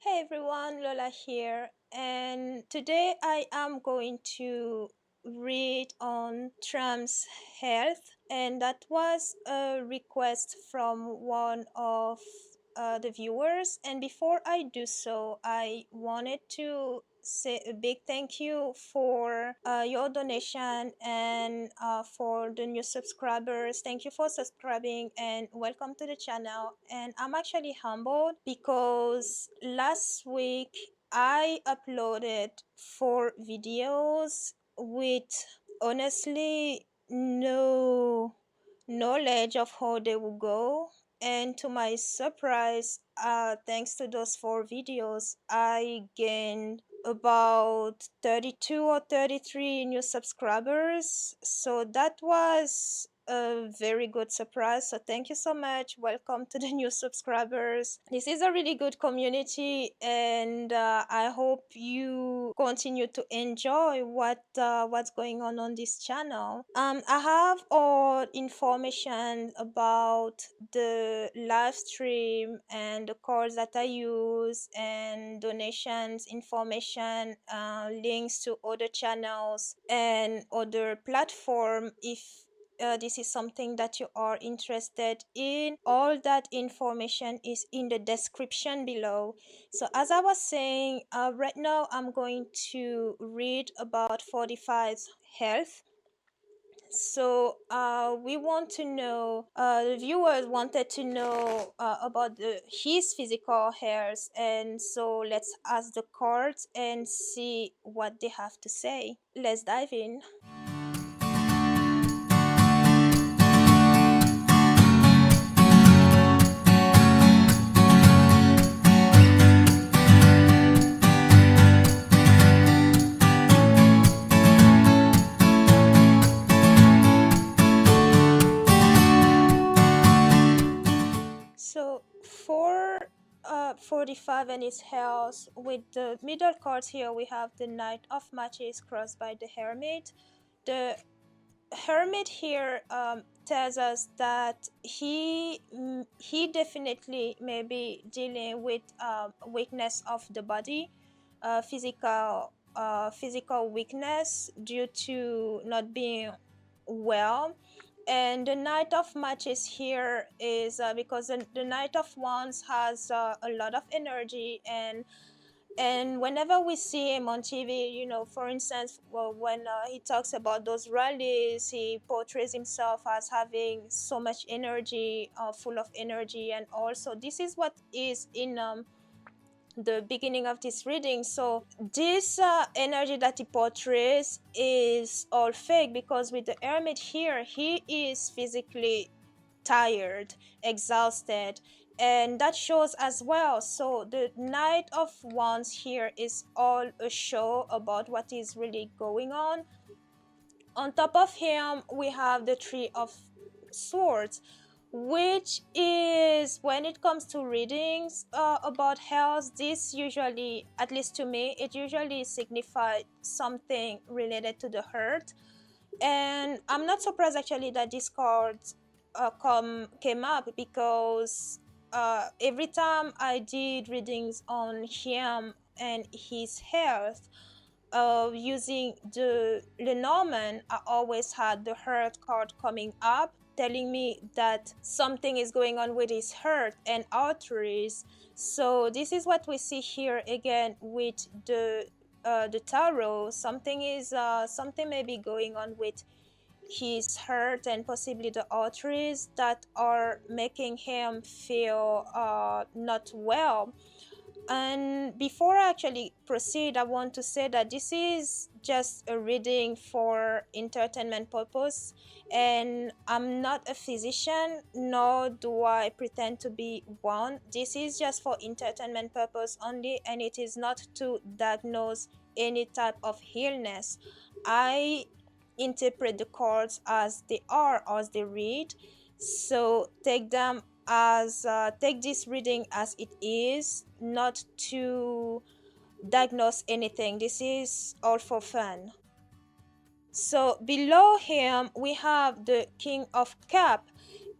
Hey everyone, Lola here, and today I am going to read on Trump's health, and that was a request from one of the viewers. And before I do so, I wanted to say a big thank you for your donation and for the new subscribers. Thank you for subscribing and welcome to the channel. And I'm actually humbled because last week I uploaded 4 videos with honestly no knowledge of how they will go, and to my surprise, thanks to those 4 videos, I gained about 32 or 33 new subscribers. So that was a very good surprise. So thank you so much. Welcome to the new subscribers. This is a really good community, and I hope you continue to enjoy what's going on this channel. I have all information about the live stream and the cards that I use and donations information, links to other channels and other platform. If this is something that you are interested in, all that information is in the description below. So as I was saying, right now I'm going to read about 45's health. So we want to know, the viewers wanted to know about his physical hairs, and so let's ask the cards and see what they have to say. Let's dive in. So for 45 and his health, with the middle cards here, we have the Knight of Matches crossed by the Hermit. The Hermit here tells us that he definitely may be dealing with weakness of the body, physical weakness due to not being well. And the Knight of Matches here is because the Knight of Wands has a lot of energy, and whenever we see him on TV, for instance, well, when he talks about those rallies, he portrays himself as having so much energy, full of energy. And also this is what is in the beginning of this reading. So this energy that he portrays is all fake, because with the Hermit here, he is physically tired, exhausted, and that shows as well. So the Knight of Wands here is all a show about what is really going on. On top of him, we have the Three of Swords, which is, when it comes to readings about health, this usually, at least to me, it usually signifies something related to the hurt. And I'm not surprised actually that this card came up, because every time I did readings on him and his health, using the Lenormand, I always had the hurt card coming up, telling me that something is going on with his hurt and arteries. So this is what we see here again with the tarot. Something may be going on with his hurt and possibly the arteries that are making him feel not well. And before I actually proceed, I want to say that this is just a reading for entertainment purpose, and I'm not a physician, nor do I pretend to be one. This is just for entertainment purpose only, and it is not to diagnose any type of illness. I interpret the cards as they are, as they read. So take this reading as it is, not to diagnose anything. This is all for fun. So below him we have the King of Cup,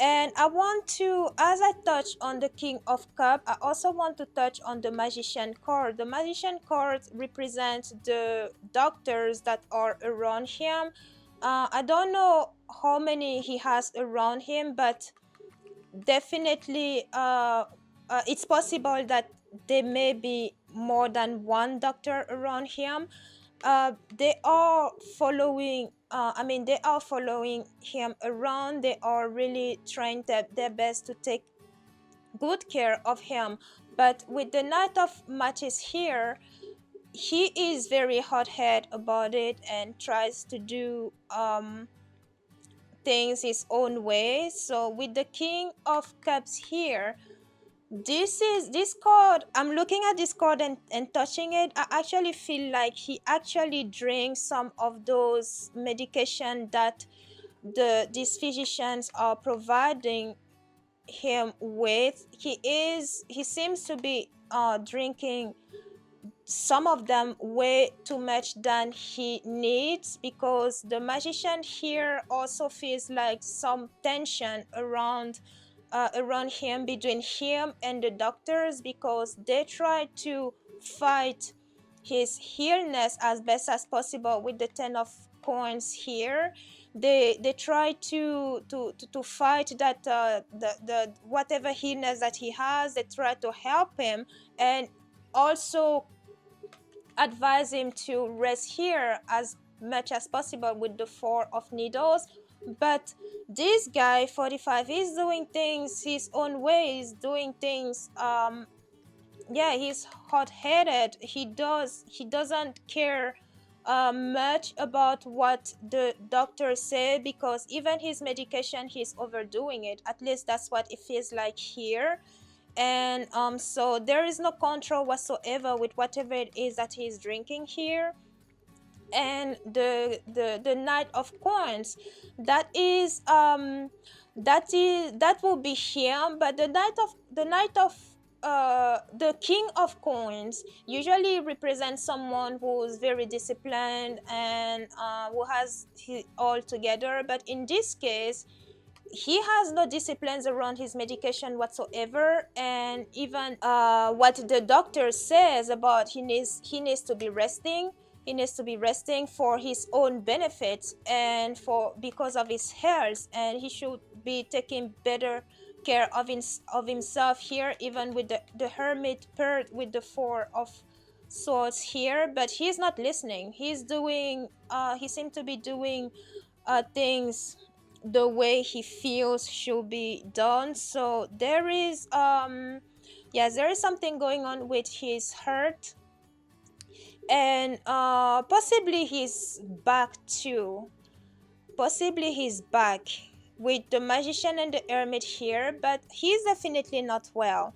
And I want to, as I touch on the King of Cup, I also want to touch on the Magician card. The Magician card represents the doctors that are around him. I don't know how many he has around him, but definitely it's possible that there may be more than one doctor around him. They are following, they are following him around. They are really trying their best to take good care of him. But with the Knight of Matches here, he is very hot-headed about it and tries to do things his own way. So with the King of Cups here, this card, I'm looking at this card and touching it, I actually feel like he actually drinks some of those medication that these physicians are providing him with. He seems to be drinking some of them way too much than he needs, because the magician here also feels like some tension around him, between him and the doctors, because they try to fight his illness as best as possible with the 10 of coins here. They try to fight that the whatever illness that he has. They try to help him, and also advise him to rest here as much as possible with the 4 of needles. But this guy 45 is doing things his own way. He's doing things, yeah, he's hot-headed. He doesn't care much about what the doctors say, because even his medication, he's overdoing it. At least that's what it feels like here. And so there is no control whatsoever with whatever it is that he's drinking here. And the Knight of Coins, that is that will be him. But the King of Coins usually represents someone who's very disciplined and who has it all together. But in this case, he has no disciplines around his medication whatsoever. And even what the doctor says about he needs to be resting. He needs to be resting for his own benefit and for because of his health, and he should be taking better care of himself here, even with the hermit Spirt with the 4 of swords here. But he's not listening. He seems to be doing things the way he feels should be done. So there is yes, there is something going on with his heart. And possibly he's back too. Possibly he's back with the magician and the hermit here, but he's definitely not well.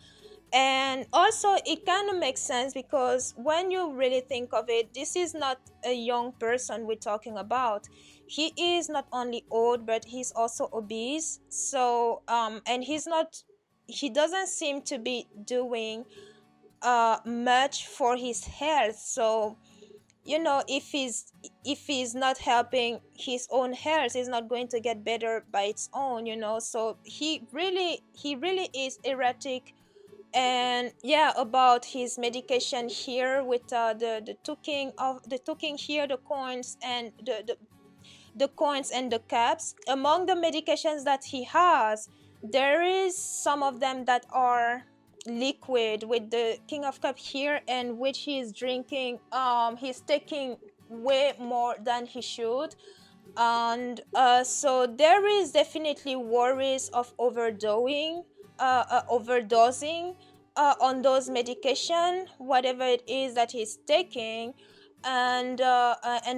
And also it kind of makes sense, because when you really think of it, this is not a young person we're talking about. He is not only old, but he's also obese. So and he doesn't seem to be doing much for his health. So if he's not helping his own health, he's not going to get better by its own. So he really is erratic. And yeah, about his medication here with the two king here, the coins and the coins and the caps. Among the medications that he has, there is some of them that are liquid, with the King of Cup here, and which he is drinking. He's taking way more than he should. And so there is definitely worries of overdosing on those medication, whatever it is that he's taking. And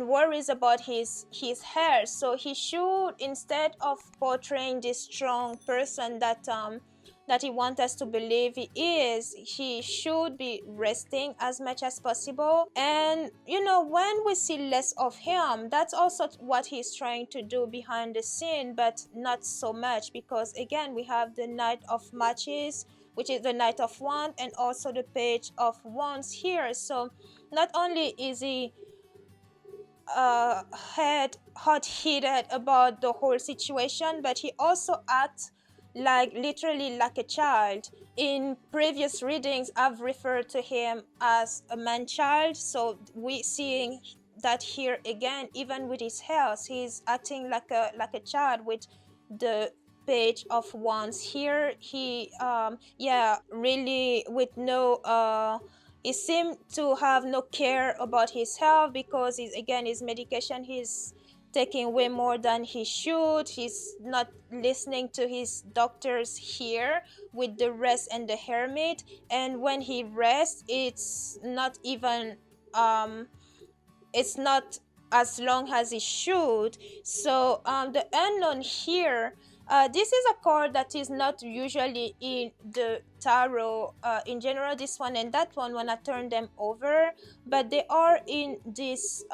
worries about his hair. So he should, instead of portraying this strong person that he wants us to believe he is, he should be resting as much as possible. And when we see less of him, that's also what he's trying to do behind the scene, but not so much, because again, we have the Knight of Matches, which is the Knight of Wands, and also the Page of Wands here. So not only is he hot-headed about the whole situation, but he also acts like literally like a child. In previous readings, I've referred to him as a man-child, so we seeing that here again. Even with his health, he's acting like a child with the Page of Wands here. He yeah, really with no he seemed to have no care about his health, because he's, again, his medication, he's taking way more than he should. He's not listening to his doctors here with the rest and the hermit. And when he rests, it's not even it's not as long as it should. So the unknown here, this is a card that is not usually in the tarot in general, this one and that one when I turn them over, but they are in this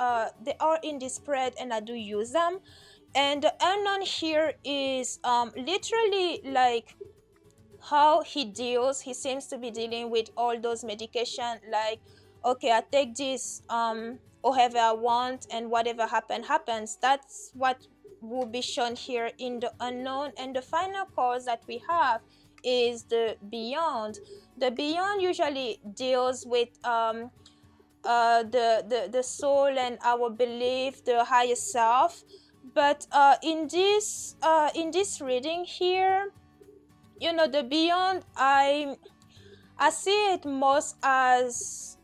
spread, and I do use them. And the unknown here is literally like how he seems to be dealing with all those medication, like, okay, I take this however I want, and whatever happens. That's what will be shown here in the unknown. And the final cause that we have is the beyond. The beyond usually deals with the soul and our belief, the higher self. But in this reading here, the beyond, I see it most as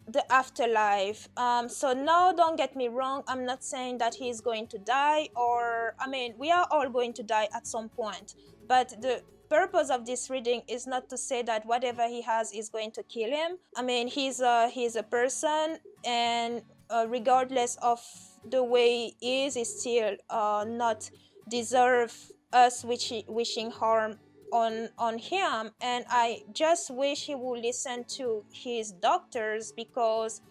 the afterlife. So now, don't get me wrong, I'm not saying that he's going to die, or we are all going to die at some point, but the purpose of this reading is not to say that whatever he has is going to kill him. He's a person, and regardless of the way he is, he still not deserve us wishing harm on him. And I just wish he would listen to his doctors, because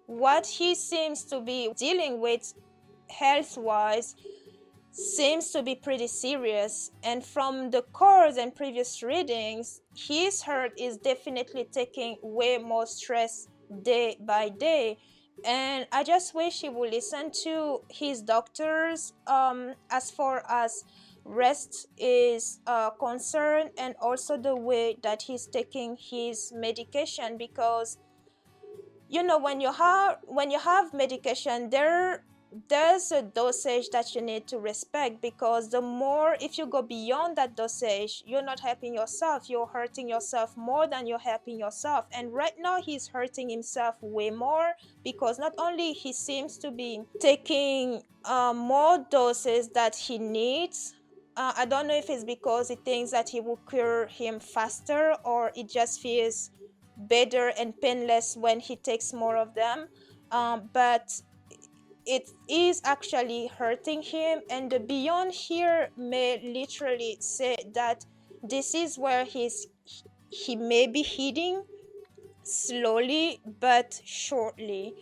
what he seems to be dealing with health wise seems to be pretty serious. And from the cards and previous readings, his hurt is definitely taking way more stress day by day. And I just wish he would listen to his doctors as far as rest is concerned, and also the way that he's taking his medication. Because when you have medication, there's a dosage that you need to respect, because the more, if you go beyond that dosage, you're not helping yourself, you're hurting yourself more than you're helping yourself. And right now he's hurting himself way more, because not only he seems to be taking more doses that he needs. I don't know if it's because he thinks that he will cure him faster, or it just feels better and painless when he takes more of them. But it is actually hurting him. And the beyond here may literally say that this is where he may be heading, slowly but surely.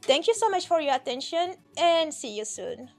Thank you so much for your attention, and see you soon.